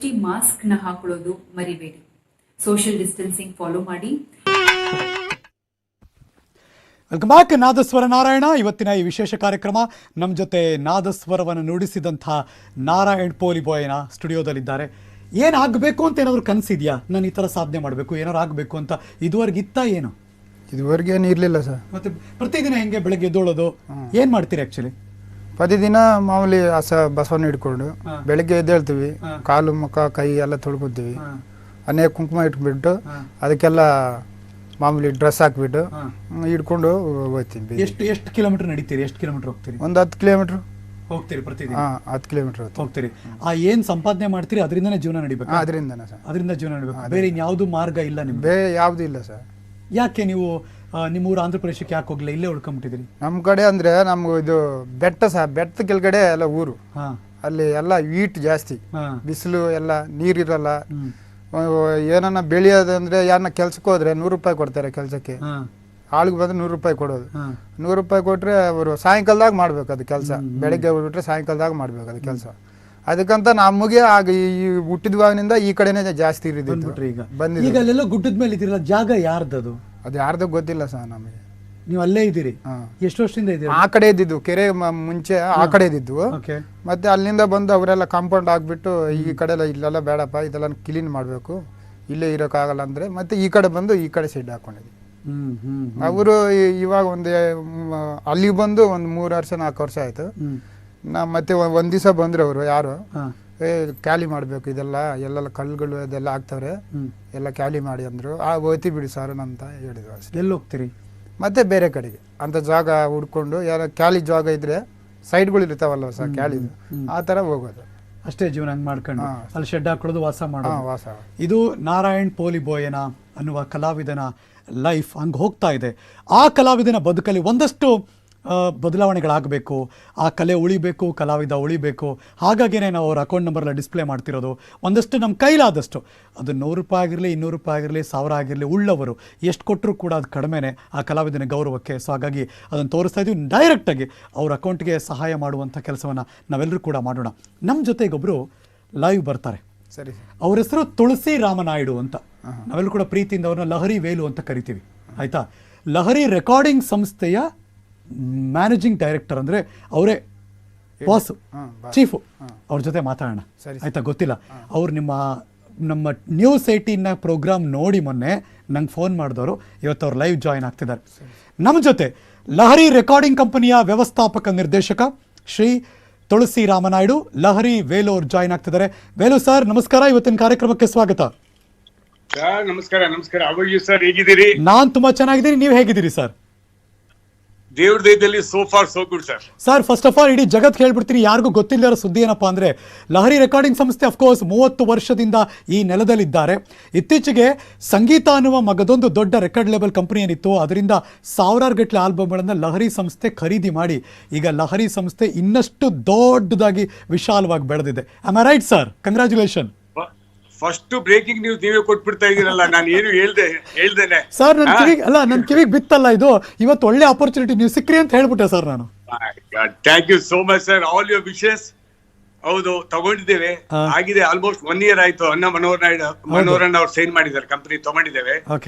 Mask ನ ಹಾಕೊಳ್ಳೋದು ಮರಿಬೇಡಿ. ಸೋಷಿಯಲ್ ಡಿಸ್ಟೆನ್ಸಿಂಗ್ ಫಾಲೋ ಮಾಡಿ. Welcome back. ನಾದಸ್ವರ ನಾರಾಯಣ. ಇವತ್ತಿನ ಈ ವಿಶೇಷ ಕಾರ್ಯಕ್ರಮ ನಮ್ಮ ಜೊತೆ ನಾದಸ್ವರವನ್ನು ನುಡಿಸಿದಂಥ ನಾರಾಯಣ್ ಪೋಲಿಬೋಯನ ಸ್ಟುಡಿಯೋದಲ್ಲಿದ್ದಾರೆ. ಏನಾಗಬೇಕು ಅಂತ ಏನಾದರೂ ಕನಸಿದೆಯಾ? ನಾನು ಈ ಥರ ಸಾಧನೆ ಮಾಡಬೇಕು, ಏನಾದ್ರು ಆಗಬೇಕು ಅಂತ ಇದುವರೆಗಿತ್ತ ಏನು? ಇದುವರೆಗೆ ಏನು ಇರಲಿಲ್ಲ ಸರ್. ಮತ್ತೆ ಪ್ರತಿದಿನ ಹೆಂಗೆ ಬೆಳಗ್ಗೆ ಎದ್ದೋಳೋದು? ಏನು ಮಾಡ್ತೀರಿ ಆ್ಯಕ್ಚುಲಿ? ಪ್ರತಿದಿನ ಮಾಮೂಲಿ ಬಸವನ್ನ ಹಿಡ್ಕೊಂಡು ಬೆಳಗ್ಗೆ ಎದ್ದೇಳ್ತೀವಿ, ಕಾಲು ಮುಖ ಕೈ ಎಲ್ಲ ತೊಳ್ಕೊತೀವಿ, ಅನೇಕ ಕುಂಕುಮ ಇಟ್ಬಿಟ್ಟು ಅದಕ್ಕೆಲ್ಲ ಮಾಮೂಲಿ ಡ್ರೆಸ್ ಹಾಕ್ಬಿಟ್ಟು ಹಿಡ್ಕೊಂಡು ಹೋಗ್ತೀವಿ. ಎಷ್ಟು ಕಿಲೋಮೀಟರ್ ನಡೀತೀರಿ? ಎಷ್ಟು ಕಿಲೋಮೀಟರ್ ಹೋಗ್ತೀರಿ? ಒಂದು 10 ಕಿಲೋಮೀಟ್ರ್ ಹೋಗ್ತೀರಿ ಪ್ರತಿದಿನ? 10 ಕಿಲೋಮೀಟ್ರ್ ಹೋಗ್ತೀರಿ. ಏನು ಸಂಪಾದನೆ ಮಾಡ್ತೀರಿ ಅದರಿಂದನೇ ಜೀವನ ನಡಿಬೇಕು? ಅದರಿಂದನೇ ಸರ್, ಅದರಿಂದ ಜೀವನ ನಡಿಬೇಕು. ಬೇರೆ ಇನ್ಯಾವುದು ಮಾರ್ಗ ಇಲ್ಲ ನಿಮ್ಗೆ? ಬೇರೆ ಯಾವುದೂ ಇಲ್ಲ ಸರ್. ಯಾಕೆ ನೀವು ನಿಮ್ಮೂರು ಆಂಧ್ರ ಪ್ರದೇಶಕ್ಕೆ ಯಾಕೆ ಹೋಗ್ಲಿಲ್ಲ, ಇಲ್ಲೇ ಉಳ್ಕೊಂಬಿಟ್ಟಿದ್ದೀರಿ? ನಮ್ಮ ಕಡೆ ಅಂದರೆ ನಮ್ಗೆ ಇದು ಬೆಟ್ಟ ಸರ್, ಬೆಟ್ಟದ ಕೆಳಗಡೆ ಎಲ್ಲ ಊರು, ಅಲ್ಲಿ ಎಲ್ಲ ಹೀಟ್ ಜಾಸ್ತಿ, ಬಿಸಿಲು ಎಲ್ಲ, ನೀರಿರಲ್ಲ. ಏನನ್ನ ಬೆಳೆಯೋದಂದ್ರೆ ಯಾರನ್ನ ಕೆಲ್ಸಕ್ಕೆ ಹೋದ್ರೆ 100 ರೂಪಾಯಿ ಕೊಡ್ತಾರೆ ಕೆಲಸಕ್ಕೆ, ಆಳಿಗೆ ಬಂದ್ರೆ 100 ರೂಪಾಯಿ ಕೊಡೋದು. 100 ರೂಪಾಯಿ ಕೊಟ್ಟರೆ ಅವರು ಸಾಯಂಕಾಲದಾಗ ಮಾಡ್ಬೇಕು ಅದು ಕೆಲಸ. ಬೆಳಗ್ಗೆ ಹೋಗ್ಬಿಟ್ರೆ ಸಾಯಂಕಾಲದಾಗ ಮಾಡ್ಬೇಕು ಅದು ಕೆಲಸ. ಅದಕ್ಕಂತ ನಮಗೆ ಆಗ ಈ ಹುಟ್ಟಿದವಾಗಿನಿಂದ ಈ ಕಡೆನೇ ಜಾಸ್ತಿ ಇರಿದ್ದು. ಈಗ ಅಲ್ಲೆಲ್ಲ ಗುಡ್ಡದ ಮೇಲೆ ಇದಿರಲ್ಲ, ಜಾಗ ಯಾರ್ದದು? ಅದು ಯಾರ್ದು ಗೊತ್ತಿಲ್ಲ ಸರ್ ನಮಗೆ. ನೀವು ಅಲ್ಲೇ ಇದ್ದೀರಿ? ಎಷ್ಟು ವರ್ಷದಿಂದ ಇದ್ದೀರಿ? ಆ ಕಡೆ ಇದ್ದಿದ್ದು, ಕೆರೆ ಮುಂಚೆ ಆ ಕಡೆ ಇದ್ದಿದ್ದು. ಮತ್ತೆ ಅಲ್ಲಿಂದ ಬಂದು ಅವರೆಲ್ಲ ಕಾಂಪೌಂಡ್ ಹಾಕ್ಬಿಟ್ಟು ಈ ಕಡೆ ಎಲ್ಲ ಇಲ್ಲೆಲ್ಲ ಬೇಡಪ್ಪ, ಇದೆಲ್ಲ ಕ್ಲೀನ್ ಮಾಡಬೇಕು, ಇಲ್ಲೇ ಇರೋಕ್ಕಾಗಲ್ಲ ಅಂದ್ರೆ ಮತ್ತೆ ಈ ಕಡೆ ಬಂದು ಈ ಕಡೆ ಸೈಡ್ ಹಾಕೊಂಡಿದ್ವಿ. ಅವರು ಇವಾಗ ಅಲ್ಲಿಗೆ ಬಂದು ಒಂದು 3 ವರ್ಷ 4 ವರ್ಷ ಆಯ್ತು. ಮತ್ತೆ ಒಂದ್ ದಿವಸ ಬಂದ್ರು ಅವರು ಯಾರು, ಖಾಲಿ ಮಾಡ್ಬೇಕು ಇದೆಲ್ಲ, ಎಲ್ಲೆಲ್ಲ ಕಲ್ಲುಗಳು ಅದೆಲ್ಲ ಆಗ್ತವ್ರೆ, ಎಲ್ಲ ಖಾಲಿ ಮಾಡಿ ಅಂದ್ರು. ಹೋಯ್ತಿ ಬಿಡಿ ಸರ್ ಅಂತ ಹೇಳಿದ್ರು ಅಷ್ಟೇ. ಎಲ್ಲಿ ಹೋಗ್ತೀರಿ? ಮತ್ತೆ ಬೇರೆ ಕಡೆಗೆ ಅಂತ ಜಾಗ ಹುಡ್ಕೊಂಡು, ಯಾರ ಖಾಲಿ ಜಾಗ ಇದ್ರೆ ಸೈಡ್ಗಳು ಇರ್ತಾವಲ್ಲ ಸರ್ ಖಾಲಿದು, ಆ ತರ ಹೋಗೋದು ಅಷ್ಟೇ. ಜೀವನ ಹಂಗೆ ಮಾಡ್ಕೊಂಡು ಅಲ್ಲಿ ಶೆಡ್ ಹಾಕೊಳ್ಳೋದು, ವಾಸ ಮಾಡೋದು. ವಾಸ. ಇದು ನಾರಾಯಣ್ ಪೋಲಿಬೋಯನ ಅನ್ನುವ ಕಲಾವಿದನ ಲೈಫ್ ಹಂಗೆ ಹೋಗ್ತಾ ಇದೆ. ಆ ಕಲಾವಿದನ ಬದುಕಲ್ಲಿ ಒಂದಷ್ಟು ಬದಲಾವಣೆಗಳಾಗಬೇಕು, ಆ ಕಲೆ ಉಳಿಬೇಕು, ಕಲಾವಿದ ಉಳಿಬೇಕು. ಹಾಗಾಗಿಯೇ ನಾವು ಅವ್ರ ಅಕೌಂಟ್ ನಂಬರ್ನ ಡಿಸ್ಪ್ಲೇ ಮಾಡ್ತಿರೋದು. ಒಂದಷ್ಟು ನಮ್ಮ ಕೈಲಾದಷ್ಟು, ಅದು 100 ರೂಪಾಯಿ ಆಗಿರಲಿ, 200 ರೂಪಾಯಿ ಆಗಿರಲಿ, 1000 ಆಗಿರಲಿ, ಉಳ್ಳವರು ಎಷ್ಟು ಕೊಟ್ಟರು ಕೂಡ ಅದು ಕಡಿಮೆನೇ ಆ ಕಲಾವಿದನ ಗೌರವಕ್ಕೆ. ಸೊ ಹಾಗಾಗಿ ಅದನ್ನು ತೋರಿಸ್ತಾ ಇದ್ದೀವಿ. ಡೈರೆಕ್ಟಾಗಿ ಅವ್ರ ಅಕೌಂಟ್ಗೆ ಸಹಾಯ ಮಾಡುವಂಥ ಕೆಲಸವನ್ನು ನಾವೆಲ್ಲರೂ ಕೂಡ ಮಾಡೋಣ. ನಮ್ಮ ಜೊತೆಗೊಬ್ಬರು ಲೈವ್ ಬರ್ತಾರೆ. ಸರಿ. ಅವ್ರ ಹೆಸರು ತುಳಸಿ ರಾಮನಾಯ್ಡು ಅಂತ. ನಾವೆಲ್ಲರೂ ಕೂಡ ಪ್ರೀತಿಯಿಂದ ಅವ್ರನ್ನ ಲಹರಿ ವೇಲು ಅಂತ ಕರಿತೀವಿ, ಆಯಿತಾ? ಲಹರಿ ರೆಕಾರ್ಡಿಂಗ್ ಸಂಸ್ಥೆಯ ಮ್ಯಾನೇಜಿಂಗ್ ಡೈರೆಕ್ಟರ್, ಅಂದರೆ ಅವರೇ ಬಾಸು, ಚೀಫು. ಅವ್ರ ಜೊತೆ ಮಾತಾಡೋಣ, ಆಯಿತಾ? ಗೊತ್ತಿಲ್ಲ, ಅವ್ರು ನಮ್ಮ ನ್ಯೂಸ್ 18ನ ಪ್ರೋಗ್ರಾಮ್ ನೋಡಿ ಮೊನ್ನೆ ನಂಗೆ ಫೋನ್ ಮಾಡಿದವರು. ಇವತ್ತು ಅವ್ರು ಲೈವ್ ಜಾಯಿನ್ ಆಗ್ತಿದ್ದಾರೆ ನಮ್ಮ ಜೊತೆ. ಲಹರಿ ರೆಕಾರ್ಡಿಂಗ್ ಕಂಪನಿಯ ವ್ಯವಸ್ಥಾಪಕ ನಿರ್ದೇಶಕ ಶ್ರೀ ತುಳಸಿ ರಾಮನಾಯ್ಡು, ಲಹರಿ ವೇಲು ಅವ್ರು ಜಾಯಿನ್ ಆಗ್ತಿದ್ದಾರೆ. ವೇಲು ಸರ್ ನಮಸ್ಕಾರ, ಇವತ್ತಿನ ಕಾರ್ಯಕ್ರಮಕ್ಕೆ ಸ್ವಾಗತ. ನಮಸ್ಕಾರ. ನಮಸ್ಕಾರ. ಸರ್ ಹೇಗಿದ್ದೀರಿ? ನಾನು ತುಂಬಾ ಚೆನ್ನಾಗಿದ್ದೀನಿ, ನೀವು ಹೇಗಿದ್ದೀರಿ ಸರ್? ದೇವ್ರ ದಯದಲ್ಲಿ so far so good sir. Sir first of all ಇಡೀ ಜಗತ್ ಹೇಳ್ಬಿಡ್ತೀನಿ, ಯಾರಿಗೂ ಗೊತ್ತಿಲ್ಲರೋ ಸುದ್ದಿ ಏನಪ್ಪಾ ಅಂದರೆ, ಲಹರಿ ರೆಕಾರ್ಡಿಂಗ್ ಸಂಸ್ಥೆ ಅಫ್ಕೋರ್ಸ್ 30 ವರ್ಷದಿಂದ ಈ ನೆಲದಲ್ಲಿದ್ದಾರೆ. ಇತ್ತೀಚೆಗೆ ಸಂಗೀತ ಅನ್ನುವ ಮಗದೊಂದು ದೊಡ್ಡ ರೆಕಾರ್ಡ್ ಲೇಬಲ್ ಕಂಪನಿ ಏನಿತ್ತು, ಅದರಿಂದ 1000 ಗಟ್ಟಲೆ ಆಲ್ಬಮ್ಗಳನ್ನು ಲಹರಿ ಸಂಸ್ಥೆ ಖರೀದಿ ಮಾಡಿ ಈಗ ಲಹರಿ ಸಂಸ್ಥೆ ಇನ್ನಷ್ಟು ದೊಡ್ಡದಾಗಿ ವಿಶಾಲವಾಗಿ ಬೆಳೆದಿದೆ. Am I right sir? Congratulation. First breaking news ನೀವೇ ಕೊಟ್ಬಿಡ್ತಾ ಇದೀರಲ್ಲ, ನಾನು ಏನು ಹೇಳ್ದೇನೆ ಸರ್. ನನ್ನ ಕಿವಿಗೆ ಬಿತ್ತಲ್ಲ ಇದು. ಇವತ್ತು ಒಳ್ಳೆ ಆಪರ್ಚುನಿಟಿ ನೀವು ಸಿಕ್ಕ್ರಿ ಅಂತ ಹೇಳ್ಬಿಟ್ಟೆ ಸರ್ ನಾನು. Thank you so much sir. All your wishes. ಹೌದು, ತಗೊಂಡಿದ್ದೇವೆ, ಆಗಿದೆ. ಆಲ್ಮೋಸ್ಟ್ 1 year ಆಯ್ತು. ಮನೋಹರಣ್ಣ ಅವ್ರು ಸೈನ್ ಮಾಡಿದ್ದಾರೆ, ಕಂಪನಿ ತಗೊಂಡಿದ್ದೇವೆ.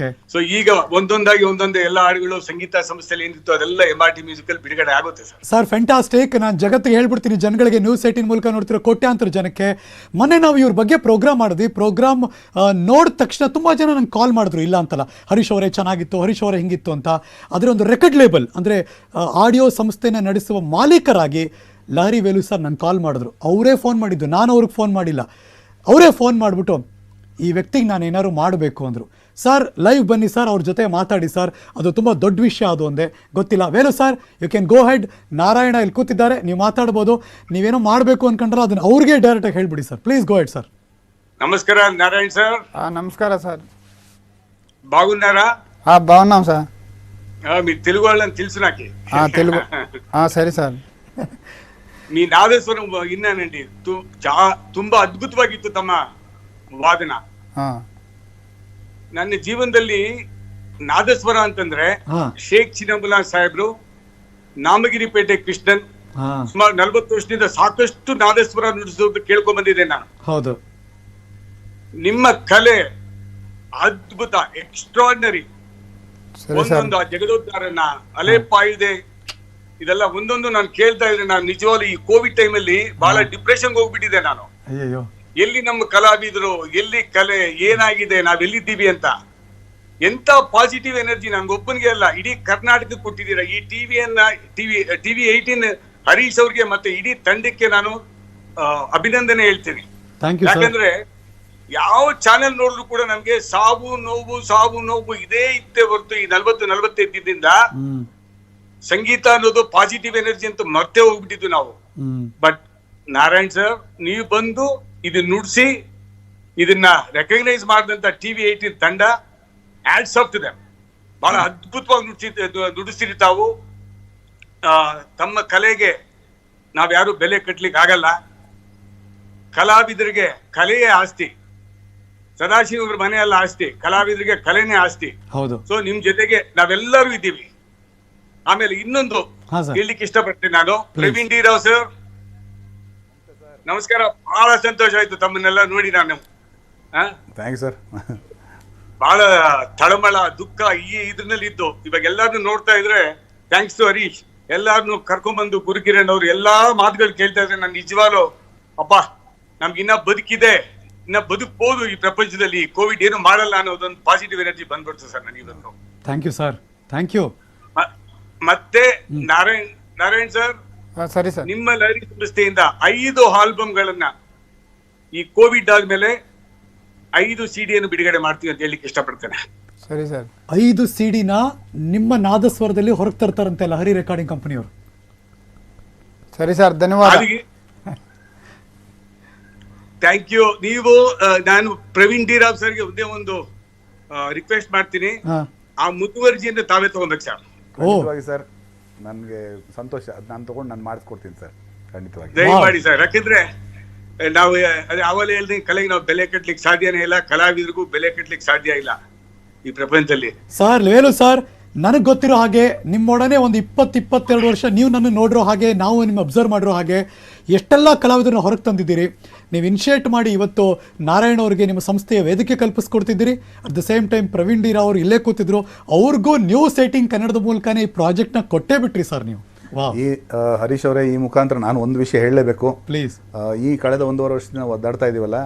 ಸೊ ಈಗ ಒಂದೊಂದೇ ಎಲ್ಲ ಹಾಡುಗಳು ಸಂಗೀತ ಸಂಸ್ಥೆಯಲ್ಲಿ ಏನಿತ್ತು ಅದೆಲ್ಲ MRT ಮ್ಯೂಸಿಕಲ್ ಬಿಡುಗಡೆ ಆಗುತ್ತೆ ಸರ್. Sir fantastic. ನಾನು ಜಗತ್ತಿಗೆ ಹೇಳ್ಬಿಡ್ತೀನಿ, ಜನಗಳಿಗೆ ನ್ಯೂಸ್ 18 ಮೂಲಕ ನೋಡ್ತಿರೋ ಕೋಟ್ಯಾಂತರ ಜನಕ್ಕೆ. ಮೊನ್ನೆ ನಾವು ಇವ್ರ ಬಗ್ಗೆ ಪ್ರೋಗ್ರಾಮ್ ಮಾಡಿದ್ವಿ. ಪ್ರೋಗ್ರಾಮ್ ನೋಡಿದ ತಕ್ಷಣ ತುಂಬ ಜನ ನಂಗೆ ಕಾಲ್ ಮಾಡಿದ್ರು, ಇಲ್ಲ ಅಂತಲ್ಲ, ಹರೀಶ್ ಅವರೇ ಚೆನ್ನಾಗಿತ್ತು, ಹರೀಶ್ ಅವರೇ ಹಿಂಗಿತ್ತು ಅಂತ. ಅದರ ಒಂದು ರೆಕಾರ್ಡ್ ಲೇಬಲ್ ಅಂದರೆ ಆಡಿಯೋ ಸಂಸ್ಥೆನ ನಡೆಸುವ ಮಾಲೀಕರಾಗಿ ಲಹರಿ ವೇಲು ಸರ್ ನಂಗೆ ಕಾಲ್ ಮಾಡಿದ್ರು. ಅವರೇ ಫೋನ್ ಮಾಡಿದ್ದು, ನಾನು ಅವ್ರಿಗೆ ಫೋನ್ ಮಾಡಿಲ್ಲ. ಅವರೇ ಫೋನ್ ಮಾಡಿಬಿಟ್ಟು ಈ ವ್ಯಕ್ತಿಗೆ ನಾನು ಏನಾದ್ರು ಮಾಡಬೇಕು ಅಂದರು. ಸರ್ ಲೈವ್ ಬನ್ನಿ ಸರ್, ಅವ್ರ ಜೊತೆ ಮಾತಾಡಿ ಸರ್, ಅದು ತುಂಬ ದೊಡ್ಡ ವಿಷಯ, ಅದು ಒಂದೇ ಗೊತ್ತಿಲ್ಲ. Velu sir you can go ahead. Narayana ಇಲ್ಲಿ ಕೂತಿದ್ದಾರೆ, ನೀವು ಮಾತಾಡ್ಬೋದು. ನೀವೇನೋ ಮಾಡಬೇಕು ಅನ್ಕೊಂಡ್ರೆ ಅದನ್ನು ಅವ್ರಿಗೆ ಡೈರೆಕ್ಟಾಗಿ ಹೇಳ್ಬಿಡಿ sir. Please go head sir. ನಮಸ್ಕಾರ ನಾರಾಯಣ್ ಸರ್. నమస్కారం సార్. బాగున్నారా? బాగున్నాం సార్. మీరు తెలుగు వాళ్ళని తెలుసు నాకి. తెలుగు. సరే సార్. మీ నాదేశ్వరం విన్నానండి, ತುಂಬಾ ಅದ್ಭುತವಾಗಿತ್ತು ತಮ್ಮ ವಾದನ. ನನ್ನ ಜೀವನದಲ್ಲಿ ನಾದೇಶ್ವರ ಅಂತಂದ್ರೆ ಶೇಖ್ ಚಿನ್ನಂಬುಲಾ ಸಾಹೇಬ್ರು, ನಾಮಗಿರಿಪೇಟೆ ಕೃಷ್ಣನ್, ಸುಮಾರು 40 ವರ್ಷದಿಂದ ಸಾಕಷ್ಟು ನಾದೇಶ್ವರ ನುಡಿಸೋದು ಕೇಳ್ಕೊಂಡ್ ಬಂದಿದ್ದೆ ನಾನು. ಹೌದು. ನಿಮ್ಮ ಕಲೆ ಅದ್ಭುತ, ಎಕ್ಸ್ಟ್ರಾರ್ಡಿನರಿ. ಸರಿ ಸರ್. ಒಂದೊಂದು ಆ ಜಗದೋದ್ಧಾರನ, ಅಲೆಪಾಯ್ದೆ, ಇದೆಲ್ಲ ಒಂದೊಂದು ನಾನು ಕೇಳ್ತಾ ಇದ್ರೆ ನಾನು ನಿಜವಾಗ್ಲೂ ಈ ಕೋವಿಡ್ ಟೈಮಲ್ಲಿ ಬಹಳ ಡಿಪ್ರೆಷನ್ಗೆ ಹೋಗ್ಬಿಟ್ಟಿದೆ ನಾನು. ಅಯ್ಯಯ್ಯೋ. ಎಲ್ಲಿ ನಮ್ಮ ಕಲಾವಿದರು, ಎಲ್ಲಿ ಕಲೆ, ಏನಾಗಿದೆ, ನಾವೆಲ್ಲಿದ್ದೀವಿ ಅಂತ. ಎಂತ ಪಾಸಿಟಿವ್ ಎನರ್ಜಿ ನನ್ಗೊಬ್ಬನಿಗೆ ಅಲ್ಲ, ಇಡೀ ಕರ್ನಾಟಕಕ್ಕೆ ಕೊಟ್ಟಿದ್ದೀರಾ. ಈ ಟಿವಿ 18 ಹರೀಶ್ ಅವ್ರಿಗೆ ಮತ್ತೆ ಇಡೀ ತಂಡಕ್ಕೆ ನಾನು ಅಭಿನಂದನೆ ಹೇಳ್ತೀನಿ. ಯಾಕಂದ್ರೆ ಯಾವ ಚಾನೆಲ್ ನೋಡಿದ್ರು ಕೂಡ ನಮ್ಗೆ ಸಾವು ನೋವು ಇದೇ ಇತ್ತೆ ಹೊರತು ಈ 40-45 ಸಂಗೀತ ಅನ್ನೋದು ಪಾಸಿಟಿವ್ ಎನರ್ಜಿ ಅಂತ ಮರ್ತೇ ಹೋಗ್ಬಿಟ್ಟಿದ್ವಿ ನಾವು. ಬಟ್ ನಾರಾಯಣ್ ಸರ್, ನೀವು ಬಂದು ಇದನ್ನ ನುಡಿಸಿ ಇದನ್ನ ರೆಕಗ್ನೈಸ್ ಮಾಡಿದಂತ ಟಿವಿ 18 ತಂಡ, ಹ್ಯಾಟ್ಸ್ ಆಫ್ ಟು ದೆಮ್. ಬಹಳ ಅದ್ಭುತವಾಗಿ ನುಡಿಸ್ತೀರಿ ತಾವು. ತಮ್ಮ ಕಲೆಗೆ ನಾವ್ಯಾರು ಬೆಲೆ ಕಟ್ಲಿಕ್ಕೆ ಆಗಲ್ಲ. ಕಲಾವಿದರಿಗೆ ಕಲೆಯೇ ಆಸ್ತಿ. ಸದಾಶಿವ ಅವ್ರ ಮನೆಯಲ್ಲ ಆಸ್ತಿ, ಕಲಾವಿದರಿಗೆ ಕಲೆನೇ ಆಸ್ತಿ. ಹೌದು. ಸೊ ನಿಮ್ ಜೊತೆಗೆ ನಾವೆಲ್ಲರೂ ಇದ್ದೀವಿ. ಆಮೇಲೆ ಇನ್ನೊಂದು ಹೇಳಲಿಕ್ಕೆ ಇಷ್ಟಪಡ್ತೀನಿ ನಾನು, ಪ್ರವೀಣ್ ಡಿ ರಾವ್ ಸರ್ ನಮಸ್ಕಾರ. ಬಹಳ ಸಂತೋಷ ಆಯ್ತು ತಮ್ಮನ್ನೆಲ್ಲ ನೋಡಿ. ನಾನು ಥ್ಯಾಂಕ್ಸ್ ಸರ್. ಬಹಳ ತಳಮಳ ದುಃಖ ಈ ಇದ್ರಲ್ಲಿ ಇದ್ದು ಇವಾಗ ಎಲ್ಲಾರನ್ನು ನೋಡ್ತಾ ಇದ್ರೆ, ಥ್ಯಾಂಕ್ಸ್ ಟು ಹರೀಶ್, ಎಲ್ಲಾರನ್ನು ಕರ್ಕೊಂಡ್ಬಂದು ಗುರುಕಿರಣ್ ಅವ್ರು ಎಲ್ಲಾ ಮಾತುಗಳು ಕೇಳ್ತಾ ಇದ್ರೆ ನಾನು ನಿಜವಾಗ್ಲೂ ಅಪ್ಪ ನಮ್ಗೆ ಇನ್ನ ಬದುಕಿದೆ, ಇನ್ನ ಬದುಕ್ಬೋದು ಈ ಪ್ರಪಂಚದಲ್ಲಿ, ಕೋವಿಡ್ ಏನು ಮಾಡಲ್ಲ ಅನ್ನೋದೊಂದು ಪಾಸಿಟಿವ್ ಎನರ್ಜಿ ಬಂದ್ಬಿಡ್ತು ಸರ್ ನನಗಿವತ್ತು. Thank you sir, thank you. ಮತ್ತೆ ನಾರಾಯಣ್ ಸರ್, ಸರಿ ಸರ್, ನಿಮ್ಮ ಲಹರಿ ಸಂಸ್ಥೆಯಿಂದ 5 ಆಲ್ಬಮ್ಗಳನ್ನ ಈ ಕೋವಿಡ್ ಆದ್ಮೇಲೆ 5 ಸಿಡಿಯನ್ನು ಬಿಡುಗಡೆ ಮಾಡ್ತೀವಿ ಅಂತ ಹೇಳಲಿಕ್ಕೆ ಇಷ್ಟಪಡ್ತೇನೆ. ಸರಿ ಸರ್. 5 ಸಿಡಿನ ನಿಮ್ಮ ನಾದಸ್ವರದಲ್ಲಿ ಹೊರಗೆ ತರ್ತಾರಂತೆ ಲಹರಿ ರೆಕಾರ್ಡಿಂಗ್ ಕಂಪನಿಯವರು. ಸರಿ ಸರ್, ಧನ್ಯವಾದ. Thank you. ನೀವು ನಾನು ಪ್ರವೀಣ್ ಡಿ ರಾವ್ ಸರ್ಗೆ ಒಂದೇ ಒಂದು ರಿಕ್ವೆಸ್ಟ್ ಮಾಡ್ತೀನಿ, ಆ ಮುತುವರ್ಜಿಯನ್ನು ತಾವೇ ತಗೊಬೇಕು ಸರ್. ಖಂಡಿತವಾಗಿ ಸರ್, ನನಗೆ ಸಂತೋಷ. ನಾನು ತಗೊಂಡು ನಾನು ಮಾಡಿಸ್ಕೊಡ್ತೀನಿ ಸರ್, ಖಂಡಿತವಾಗಿ ದಯಮಾಡಿ ಸರ್. ಯಾಕಂದ್ರೆ ನಾವು ಅವಾಗಲೇ ಹೇಳ್ದೆ, ಕಲೆಗೆ ನಾವು ಬೆಲೆ ಕಟ್ಲಿಕ್ಕೆ ಸಾಧ್ಯನೇ ಇಲ್ಲ, ಕಲಾವಿದರಿಗೂ ಬೆಲೆ ಕಟ್ಲಿಕ್ಕೆ ಸಾಧ್ಯ ಇಲ್ಲ ಈ ಪ್ರಪಂಚದಲ್ಲಿ. ಸರ್ ವೇಲು ಸರ್, ನನಗೆ ಗೊತ್ತಿರೋ ಹಾಗೆ ನಿಮ್ಮೊಡನೆ ಒಂದು 20-22 ವರ್ಷ ನೀವು ನನ್ನ ನೋಡಿರೋ ಹಾಗೆ, ನಾವು ನಿಮ್ಮ ಅಬ್ಸರ್ವ್ ಮಾಡಿರೋ ಹಾಗೆ ಎಷ್ಟೆಲ್ಲ ಕಲಾವಿದರನ್ನ ಹೊರಗೆ ತಂದಿದ್ದೀರಿ. ನೀವು ಇನಿಷಿಯೇಟ್ ಮಾಡಿ ಇವತ್ತು ನಾರಾಯಣ್ ಅವ್ರಿಗೆ ನಿಮ್ಮ ಸಂಸ್ಥೆಯ ವೇದಿಕೆ ಕಲ್ಪಿಸ್ಕೊಡ್ತಿದ್ದೀರಿ. At the same time Praveen D Rao ಅವರು ಇಲ್ಲೇ ಕೂತಿದ್ರು, ಅವ್ರಿಗೂ ನ್ಯೂಸ್ 18 ಕನ್ನಡದ ಮೂಲಕನೇ ಈ ಪ್ರಾಜೆಕ್ಟ್ನ ಕೊಟ್ಟೇ ಬಿಟ್ರಿ ಸರ್ ನೀವು. ಈ ಹರೀಶ್ ಅವರೇ, ಈ ಮುಖಾಂತರ ನಾನು ಒಂದು ವಿಷಯ ಹೇಳಲೇಬೇಕು ಪ್ಲೀಸ್. ಈ ಕಳೆದ 1.5 ವರ್ಷದಿಂದ ಒದ್ದಾಡ್ತಾ ಇದೀವಲ್ಲ,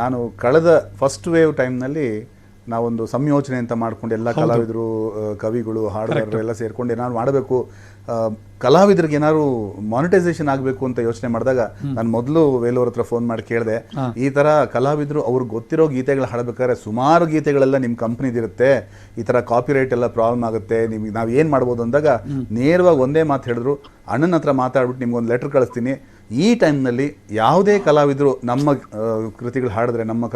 ನಾನು ಕಳೆದ ಫಸ್ಟ್ ವೇವ್ ಟೈಮ್ನಲ್ಲಿ ನಾವೊಂದು ಸಂಯೋಜನೆ ಅಂತ ಮಾಡ್ಕೊಂಡು ಎಲ್ಲ ಕಲಾವಿದರು, ಕವಿಗಳು, ಹಾಡುಗಾರರು ಎಲ್ಲ ಸೇರ್ಕೊಂಡು ಏನಾದ್ರು ಮಾಡಬೇಕು, ಕಲಾವಿದರಿಗೆ ಏನಾದ್ರು ಮಾನಿಟೈಸೇಷನ್ ಆಗಬೇಕು ಅಂತ ಯೋಚನೆ ಮಾಡಿದಾಗ ನಾನು ಮೊದಲು ವೇಲೂರ್ ಹತ್ರ ಫೋನ್ ಮಾಡಿ ಕೇಳಿದೆ, ಈ ಥರ ಕಲಾವಿದರು ಅವ್ರಿಗೆ ಗೊತ್ತಿರೋ ಗೀತೆಗಳು ಹಾಡಬೇಕಾದ್ರೆ ಸುಮಾರು ಗೀತೆಗಳೆಲ್ಲ ನಿಮ್ಮ ಕಂಪ್ನಿದಿರುತ್ತೆ, ಈ ಥರ ಕಾಪಿರೈಟ್ ಎಲ್ಲ ಪ್ರಾಬ್ಲಮ್ ಆಗುತ್ತೆ, ನಿಮ್ಗೆ ನಾವು ಏನು ಮಾಡ್ಬೋದು ಅಂದಾಗ ನೇರವಾಗಿ ಒಂದೇ ಮಾತು ಹೇಳಿದ್ರು, ಅಣ್ಣನ ಹತ್ರ ಮಾತಾಡ್ಬಿಟ್ಟು ನಿಮ್ಗೊಂದು ಲೆಟರ್ ಕಳಿಸ್ತೀನಿ, ಈ ಟೈಮ್ನಲ್ಲಿ ಯಾವುದೇ ಕಲಾವಿದರು ನಮ್ಮ ಕೃತಿಗಳು ಹಾಡಿದ್ರೆ ನಮ್ಮ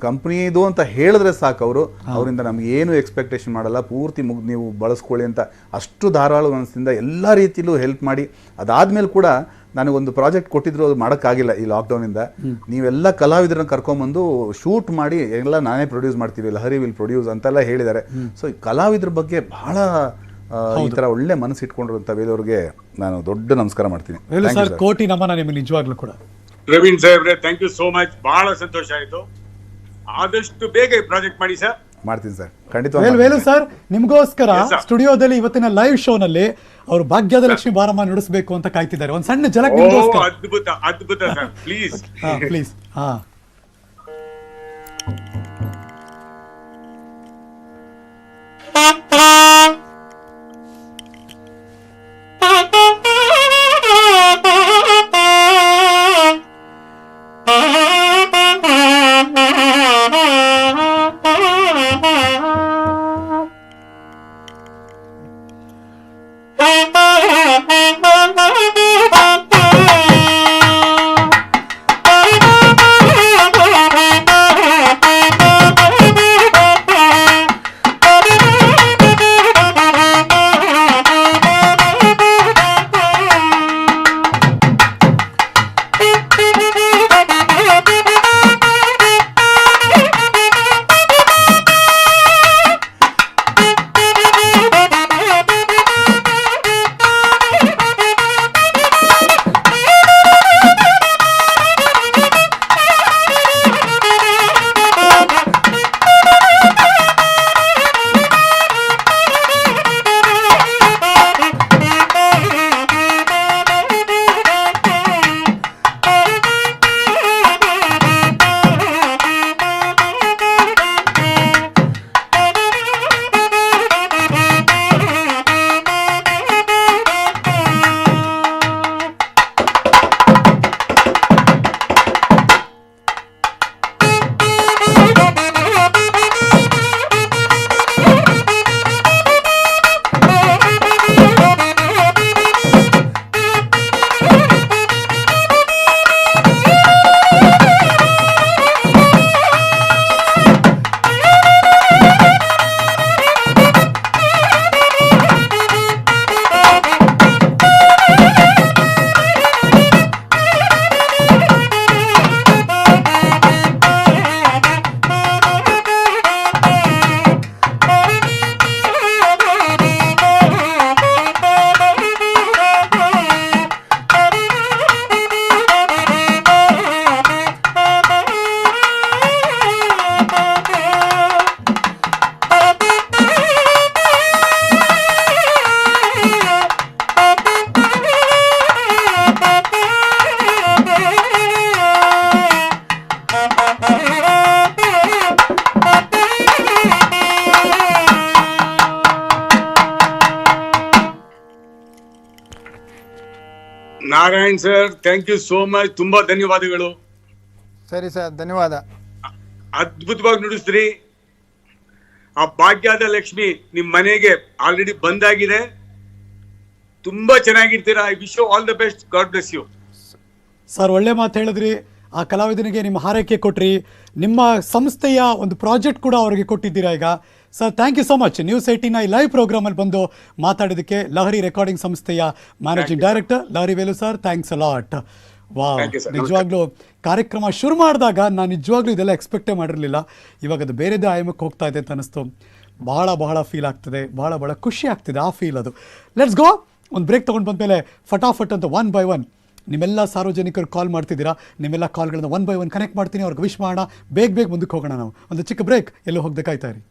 ಕಂಪ್ನಿದು ಅಂತ ಹೇಳಿದ್ರೆ ಸಾಕು, ಅವರಿಂದ ನಮ್ಗೆ ಏನು ಎಕ್ಸ್ಪೆಕ್ಟೇಷನ್ ಮಾಡಲ್ಲ, ಪೂರ್ತಿ ನೀವು ಬಳಸ್ಕೊಳ್ಳಿ ಅಂತ ಅಷ್ಟು ಧಾರಾಳ ಮನಸ್ಸಿಂದ ಎಲ್ಲ ರೀತಿಲೂ ಹೆಲ್ಪ್ ಮಾಡಿ, ಅದಾದ್ಮೇಲೆ ಕೂಡ ನನಗೊಂದು ಪ್ರಾಜೆಕ್ಟ್ ಕೊಟ್ಟಿದ್ರು, ಅದು ಮಾಡೋಕ್ಕಾಗಿಲ್ಲ ಈ ಲಾಕ್ಡೌನಿಂದ. ನೀವೆಲ್ಲ ಕಲಾವಿದರನ್ನ ಕರ್ಕೊಂಬಂದು ಶೂಟ್ ಮಾಡಿ ಎಲ್ಲ ನಾನೇ ಪ್ರೊಡ್ಯೂಸ್ ಮಾಡ್ತೀವಿ, ಲಹರಿ ವಿಲ್ ಪ್ರೊಡ್ಯೂಸ್ ಅಂತೆಲ್ಲ ಹೇಳಿದ್ದಾರೆ. ಸೊ ಈ ಕಲಾವಿದ್ರ ಬಗ್ಗೆ ಬಹಳ ಈ ತರ ಒಳ್ಳೆ ಮನಸ್ಸು ಇಟ್ಕೊಂಡಿರುವಂತ ವೇಲೂರ್ಗೆ ನಾನು ದೊಡ್ಡ ನಮಸ್ಕಾರ ಮಾಡ್ತೀನಿ. ಕೋಟಿ ನಮನ ನಿಮಗೆ ನಿಜವಾಗ್ಲೂ ಕೂಡ. ಪ್ರವೀಣ್ ಸಾಹೇಬ್ರೆ, ಥ್ಯಾಂಕ್ ಯು ಸೋ ಮಚ್. ಬಹಳ ಸಂತೋಷ ಆಯ್ತು. ಆದಷ್ಟು ಬೇಗ ಈ ಪ್ರಾಜೆಕ್ಟ್ ಮಾಡಿ ಸರ್. ಮಾಡ್ತೀನಿ ಸರ್, ಖಂಡಿತ. ವೇಲು ಸರ್, ನಿಮ್ಗೋಸ್ಕರ ಸ್ಟುಡಿಯೋದಲ್ಲಿ ಇವತ್ತಿನ ಲೈವ್ ಶೋ ನಲ್ಲಿ ಅವರು ಭಾಗ್ಯದ ಲಕ್ಷ್ಮಿ ಬಾರಮ್ಮ ನುಡಿಸಬೇಕು ಅಂತ ಕಾಯ್ತಿದ್ದಾರೆ. ಒಂದ್ ಸಣ್ಣ ಝಲಕ್ ನಿಮ್ಗೋಸ್ಕರ. ಅದ್ಭುತ ಸರ್, ಪ್ಲೀಸ್ ಪ್ಲೀಸ್. ಹಾ, Narayan sir, thank you so much, ತುಂಬಾ ಧನ್ಯವಾದಗಳು. ಸರಿ ಸರ್, ಧನ್ಯವಾದ. ಅದ್ಭುತವಾಗಿ ನುಡಿಸ್ರಿ. ಆ ಭಾಗ್ಯದ ಲಕ್ಷ್ಮಿ ನಿಮ್ ಮನೆಗೆ ಆಲ್ರೆಡಿ ಬಂದಾಗಿದೆ. ತುಂಬಾ ಚೆನ್ನಾಗಿರ್ತೀರಾ. I wish you all the best. God bless you. Sir, ಒಳ್ಳೆ ಮಾತು ಹೇಳಿದ್ರಿ. ಆ ಕಲಾವಿದನಿಗೆ ನಿಮ್ಮ ಹಾರೈಕೆ ಕೊಟ್ರಿ, ನಿಮ್ಮ ಸಂಸ್ಥೆಯ ಒಂದು ಪ್ರಾಜೆಕ್ಟ್ ಕೂಡ ಅವರಿಗೆ ಕೊಟ್ಟಿದ್ದೀರಾ ಈಗ. Sir, thank you so much. News 18 ಈ ಲೈವ್ ಪ್ರೋಗ್ರಾಮಲ್ಲಿ ಬಂದು ಮಾತಾಡೋದಕ್ಕೆ ಲಹರಿ ರೆಕಾರ್ಡಿಂಗ್ ಸಂಸ್ಥೆಯ managing director Lahari Velu sir, thanks a lot. Wow, ನಿಜವಾಗ್ಲೂ ಕಾರ್ಯಕ್ರಮ ಶುರು ಮಾಡಿದಾಗ ನಾನು ನಿಜವಾಗ್ಲೂ ಇದೆಲ್ಲ ಎಕ್ಸ್ಪೆಕ್ಟೇ ಮಾಡಿರಲಿಲ್ಲ. ಇವಾಗ ಅದು ಬೇರೆದೇ ಆಯಾಮಕ್ಕೆ ಹೋಗ್ತಾ ಇದೆ ಅಂತ ಅನ್ನಿಸ್ತು. ಬಹಳ ಫೀಲ್ ಆಗ್ತದೆ, ಬಹಳ ಖುಷಿ ಆಗ್ತಿದೆ ಆ ಫೀಲ್. ಅದು ಲೆಟ್ಸ್ ಗೋ. ಒಂದು ಬ್ರೇಕ್ ತೊಗೊಂಡು ಬಂದಮೇಲೆ ಫಟಾಫಟ್ ಅಂತ 1 by 1 ನಿಮ್ಮೆಲ್ಲ ಸಾರ್ವಜನಿಕರು ಕಾಲ್ ಮಾಡ್ತಿದ್ದೀರಾ. ನಿಮ್ಮೆಲ್ಲ ಕಾಲ್ಗಳನ್ನ 1 by 1 ಕನೆಕ್ಟ್ ಮಾಡ್ತೀನಿ, ಅವ್ರಿಗೆ ವಿಶ್ ಮಾಡೋಣ. ಬೇಗ ಮುಂದಕ್ಕೆ ಹೋಗೋಣ ನಾವು. ಒಂದು ಚಿಕ್ಕ ಬ್ರೇಕ್, ಎಲ್ಲೋ ಹೋಗದೆ ಕಾಯ್ತಾ ಇರಿ.